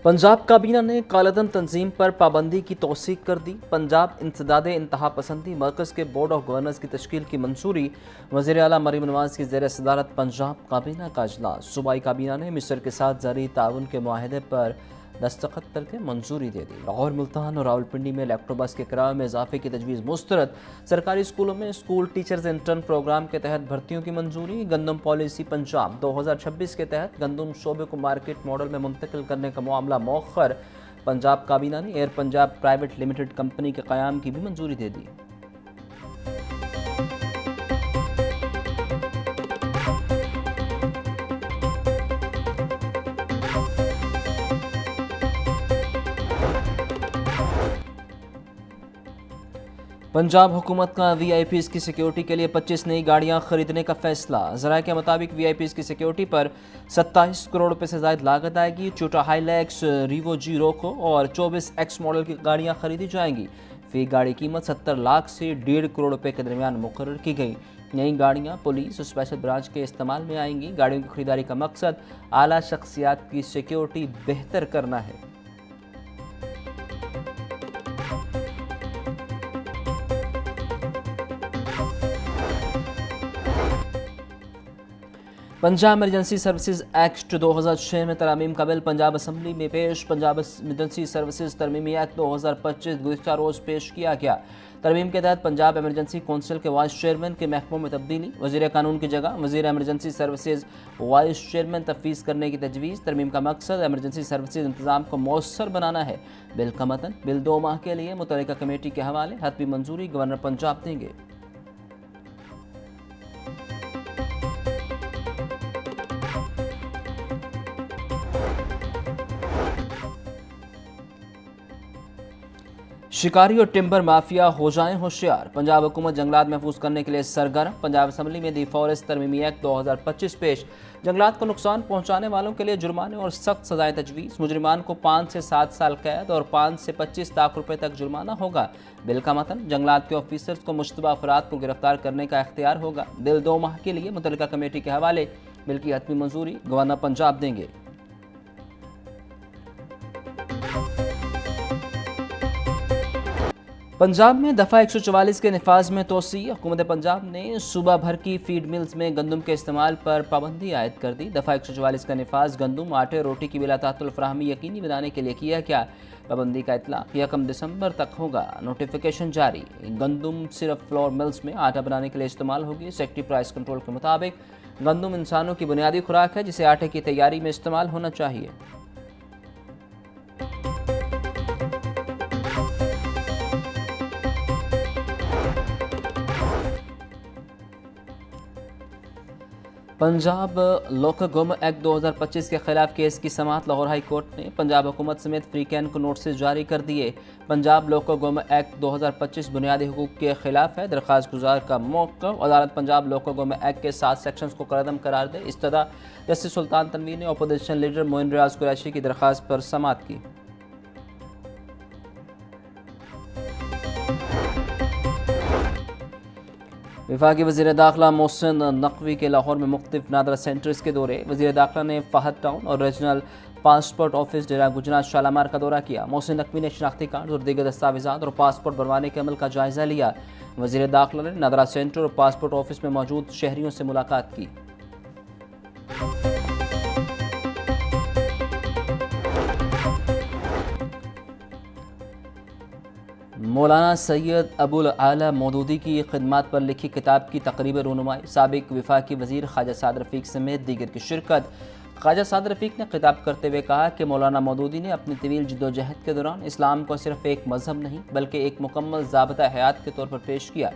पंजाब काबीना ने कालाधन तंजीम पर पाबंदी की तौसीक कर दी। पंजाब इंसदाद इंतहा पसंदी मरकज़ के बोर्ड ऑफ गवर्नर्स की तश्कील की मंजूरी। वज़ीर आला मरीम नवाज की ज़ेर सदारत पंजाब काबीना का अजलास। सूबाई काबीना ने मिस्र के साथ जारी ताउन के मुआहदे पर दस्तखत करके मंजूरी दे दी। लाहौर, मुल्तान और रावलपिंडी में लैपटॉप के किराए में इजाफे की तजवीज़ मुस्तरद। सरकारी स्कूलों में स्कूल टीचर्स इंटर्न प्रोग्राम के तहत भर्तियों की मंजूरी। गंदम पॉलिसी पंजाब 2026 के तहत गंदम शोबे को मार्केट मॉडल में मुंतकिल करने का मामला मौखर। पंजाब काबीना ने air Punjab private limited company के क़याम की भी मंजूरी दे दी। पंजाब हुकूमत का वीआईपीज़ की सिक्योरिटी के लिए 25 नई गाड़ियां खरीदने का फैसला। ज़राए के मुताबिक वीआईपीज़ की सिक्योरिटी पर 27 करोड़ रुपए से ज़ायद लागत आएगी। टोयोटा हाइलैक्स, रीवो जी रोको और 24 एक्स मॉडल की गाड़ियां खरीदी जाएंगी। फी गाड़ी कीमत 70 लाख से 1.5 करोड़ रुपए के दरमियान मुकर्रर की गई। नई गाड़ियां पुलिस और स्पेशल ब्रांच के इस्तेमाल में आएंगी। गाड़ियों की खरीदारी का मकसद आला शख्सियात की सिक्योरिटी बेहतर करना है। पंजाब इमरजेंसी सर्विसेज एक्ट 2006 में तरमीम का बिल पंजाब असम्बली में पेश। पंजाब इमरजेंसी सर्विसेज तरमीमी एक्ट 2025 गुज़िश्ता रोज़ पेश किया गया। तरमीम के तहत पंजाब इमरजेंसी कौंसिल के वाइस चेयरमैन के महकमों में तब्दीली। वज़ीर कानून की जगह वज़ीर इमरजेंसी सर्विसेज वाइस चेयरमैन तफवीज़ करने की तजवीज़। तरमीम का मकसद इमरजेंसी सर्विसेज इंतजाम को मौसर बनाना है। बिल का मतन बिल 2 माह के लिए मुतल्लिका कमेटी के हवाले। हतमी मंजूरी गवर्नर पंजाब देंगे। शिकारी और टिम्बर माफिया हो जाएं होशियार। पंजाब हुकूमत जंगलात महफूज करने के लिए सरगर्म। पंजाब असम्बली में दी फॉरेस्ट तरमीमी एक्ट 2025 पेश। जंगलात को नुकसान पहुंचाने वालों के लिए जुर्माने और सख्त सजाएं तजवीज़। मुजरिमान को 5 से 7 साल कैद और 5 से 25 लाख रुपए तक जुर्माना होगा। बिल का मतन जंगलात के ऑफिसर्स को मुश्तबा अफराद को गिरफ्तार करने का इख्तियार होगा। बिल 2 माह के लिए मुतल्लिका कमेटी के हवाले। बिल की हतमी मंजूरी गवर्नर पंजाब देंगे। पंजाब में दफ़ा 144 के नफाज में तोसी। हुकूमत पंजाब ने सूबा भर की फीड मिल्स में गंदम के इस्तेमाल पर पाबंदी आयद कर दी। दफ़ा 144 का नफाज गंदम, आटे और रोटी की बिला तातुल फराहमी यकीनी बनाने के लिए किया गया। पाबंदी का इतलाक़ 1 दिसंबर तक होगा। नोटिफिकेशन जारी। गंदम सिर्फ फ्लोर मिल्स में आटा बनाने के लिए इस्तेमाल होगी। सेक्रेटरी प्राइस कंट्रोल के मुताबिक गंदम इंसानों की बुनियादी खुराक है जिसे आटे की तैयारी में इस्तेमाल होना चाहिए। पंजाब लोकल गवर्नमेंट एक्ट 2025 के खिलाफ केस की समाअत। लाहौर हाई कोर्ट ने पंजाब हुकूमत समेत फ्रीकैन को नोटिस जारी कर दिए। पंजाब लोकल गवर्नमेंट एक्ट 2025 बुनियादी हुकूक के खिलाफ है। दरख्वास्त गुजार का मौक़िफ़। अदालत पंजाब लोकल गवर्नमेंट एक्ट के 7 सेक्शंस को कलअदम करार दे। इस्तदा जस्टिस सुल्तान तनवीर ने अपोजिशन लीडर मोइन रियाज कुरैशी की दरख्वास्त पर समाअत की। वफाकी वज़ीर दाखिला मोहसिन नकवी के लाहौर में मुख्तलिफ नादरा सेंटर्स के दौरे। वज़ीर दाखिला ने फ़हद टाउन और रीजनल पासपोर्ट ऑफिस डेरा गुजरात शालामार का दौरा किया। मोहसिन नकवी ने शनाख्ती कार्ड और दीगर दस्तावेज़ात और पासपोर्ट बनवाने के अमल का जायज़ा लिया। वज़ीर दाखिला ने नादरा सेंटर और पासपोर्ट ऑफिस में मौजूद शहरियों से मुलाकात की। मौलाना सैयद अबुल आला मौदूदी की खिदमत पर लिखी किताब की तकरीब रूनुमाई। साबिक वफाकी वज़ीर ख्वाजा साद रफ़ीक समेत दीगर की शिरकत। ख्वाजा साद रफ़ीक ने खिताब करते हुए कहा कि मौलाना मौदूदी ने अपनी तवील जद्दोजहद के दौरान इस्लाम को सिर्फ एक मज़हब नहीं बल्कि एक मुकम्मल ज़ाबता हयात के तौर पर पेश किया।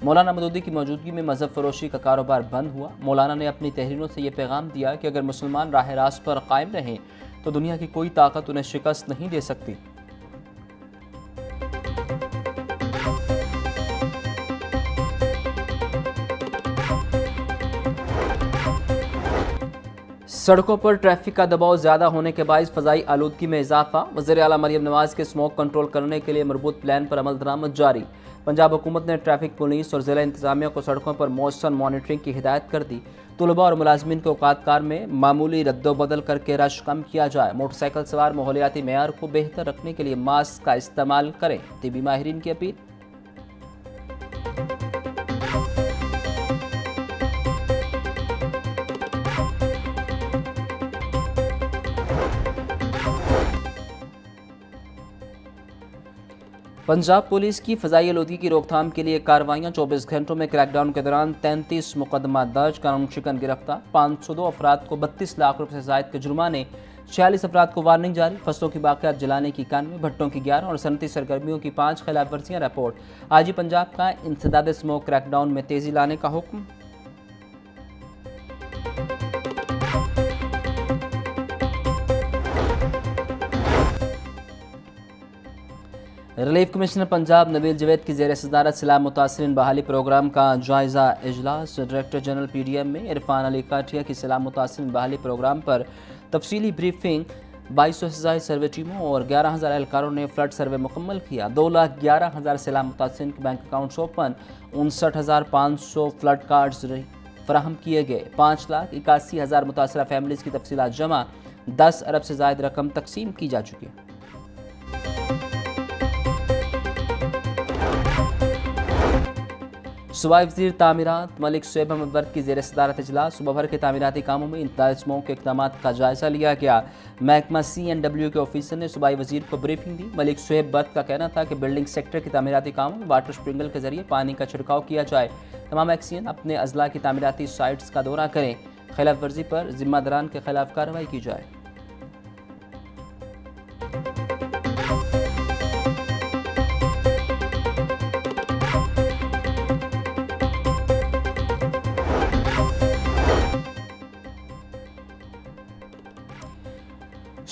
मौलाना मौदूदी की मौजूदगी में मज़हब फरोशी का कारोबार बंद हुआ। मौलाना ने अपनी तहरीरों से यह पैगाम दिया कि अगर मुसलमान राह रास्त पर कायम रहें तो दुनिया की कोई ताकत उन्हें शिकस्त नहीं दे सकती। सड़कों पर ट्रैफिक का दबाव ज़्यादा होने के बायस फ़ज़ाई आलूदगी में इजाफा। वज़ीर आला मरीम नवाज के स्मोक कंट्रोल करने के लिए मरबूत प्लान पर अमल दरामद जारी। पंजाब हुकूमत ने ट्रैफिक पुलिस और ज़िला इंतज़ामिया को सड़कों पर मौसम मॉनिटरिंग की हिदायत कर दी। तलबा और मुलाजमीन को औकात कार में मामूली रद्दोबदल करके रश कम किया जाए। मोटरसाइकिल सवार माहौलियाती मेयार को बेहतर रखने के लिए मास्क का इस्तेमाल करें। तिबी माहिरीन की अपील। पंजाब पुलिस की फ़ज़ाई आलूदगी की रोकथाम के लिए कार्रवाइयाँ। 24 घंटों में क्रैकडाउन के दौरान 33 मुकदमा दर्ज, कानून शिकन गिरफ्तार। 502 अफराद को 32 लाख रुपये से ज़ायद के जुर्माने, 46 अफराद को वार्निंग जारी। फसलों की बाक़ियात जलाने की 91, भट्टों की 11 और सनती सरगर्मियों की 5 खिलाफ वर्जियाँ रिपोर्ट। आज ही पंजाब का इंसदाद स्मोक क्रैकडाउन में तेज़ी लाने का हुक्म। रिलीफ कमिश्नर पंजाब नबील जवेद की ज़ेर सदारत सैलाब मुतासरीन बहाली प्रोग्राम का जायज़ा इजलास। डायरेक्टर जनरल PDM में इरफान अली काठिया की सैलाब मुतासरीन बहाली प्रोग्राम पर तफसीली ब्रीफिंग। 2200 सर्वे टीमों और 11,000 एहलकारों ने फ्लड सर्वे मुकम्मल किया। 2,11,000 सैलाब मुतासरीन के bank accounts open. 59,500 flood cards फराहम किए गए। 5,81,000 मुतासरा फैमिलीज़ की तफसीलात जमा। 10 अरब से ज़ायद रकम तकसीम की जा चुकी है। सूबाई वज़ीर तामीरात मलिक शोएब अहमद बर्क की ज़ेर सदारत इजलास। सुबह भर के तामीराती कामों में इंतज़ामी स्मोक के इक़दाम का जायज़ा लिया गया। महकमा CNW के ऑफिसर ने सूबाई वज़ीर को ब्रीफिंग दी। मलिक शोएब बर्क का कहना था कि बिल्डिंग सेक्टर के तामीराती कामों में वाटर स्प्रिंगल के जरिए पानी का छिड़काव किया जाए। तमाम एक्सियन अपने अजला की तामीराती साइट्स का दौरा करें। खिलाफ वर्जी पर जिम्मेदारान के खिलाफ कार्रवाई की जाए।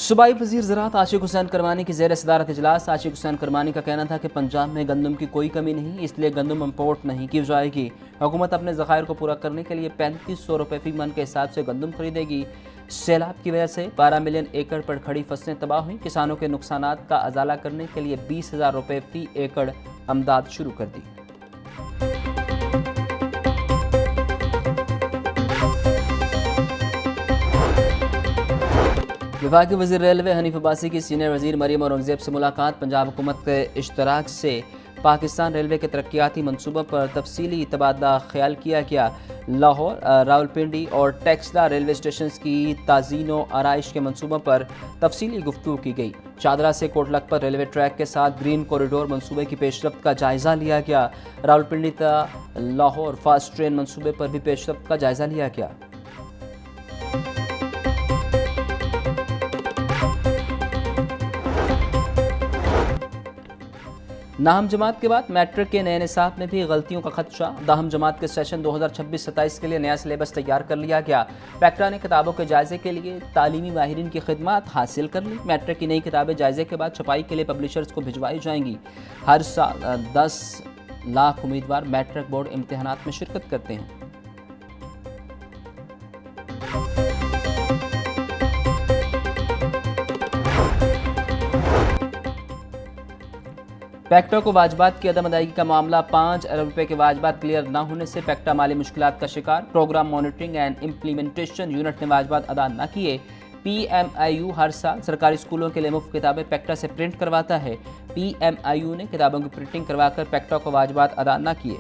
सूबाई वज़ीर ज़राअत आशिक हुसैन करमानी की ज़ेर सदारत इजलास। आशिक हुसैन करमानी का कहना था कि पंजाब में गंदम की कोई कमी नहीं, इसलिए गंदम इम्पोर्ट नहीं की जाएगी। हुकूमत अपने ज़खायर को पूरा करने के लिए 3500 रुपये फी मन के हिसाब से गंदम खरीदेगी। सैलाब की वजह से 12 मिलियन एकड़ पर खड़ी फसलें तबाह हुई। किसानों के नुकसानात का अजाला करने के लिए 20,000 रुपये फ़ी एकड़ अमदाद शुरू कर दी। विभागीय वज़ीर रेलवे हनीफ अब्बासी की सीनियर वज़ीर मरीम औरंगज़ेब से मुलाकात। पंजाब हुकूमत के इश्तराक से पाकिस्तान रेलवे के तरक्याती मनसूबों पर तफसीली तबादला ख्याल किया गया। लाहौर, रावलपिंडी और टेक्सला रेलवे स्टेशन की ताज़ीन व आराइश के मनसूबों पर तफसीली गुफ्तगू की गई। चादरा से कोटलख पर रेलवे ट्रैक के साथ ग्रीन कॉरिडोर मनसूबे की पेशरफ्त का जायज़ा लिया गया। रावलपिंडी तक लाहौर फास्ट ट्रेन मनसूबे पर भी पेशरफ्त का जायज़ा लिया गया। नाहम जमात के बाद मैट्रिक के नए निसाब में भी गलतियों का खदशा। दाहम जमात के सेशन 2026-27 के लिए नया सिलेबस तैयार कर लिया गया। पैक्टा ने किताबों के जायजे के लिए तालीमी माहिरीन की खिदमत हासिल कर ली। मैट्रिक की नई किताबें जायजे के बाद छपाई के लिए पब्लिशर्स को भिजवाई जाएंगी। हर साल 10 लाख उम्मीदवार मैट्रिक बोर्ड इम्तहानात में शिरकत करते हैं। पैक्टा को वाजबात की अदम अदायगी का मामला। 5 अरब रुपए के वाजबात क्लियर न होने से पैक्टा माली मुश्किलात का शिकार। Programme monitoring and implementation unit ने वाजबात अदा न किए। PMIU हर साल सरकारी स्कूलों के लिए मुफ्त किताबें पैक्टा से प्रिंट करवाता है। PMIU ने किताबों की प्रिंटिंग करवाकर पैक्टा को वाजबात अदा न किए।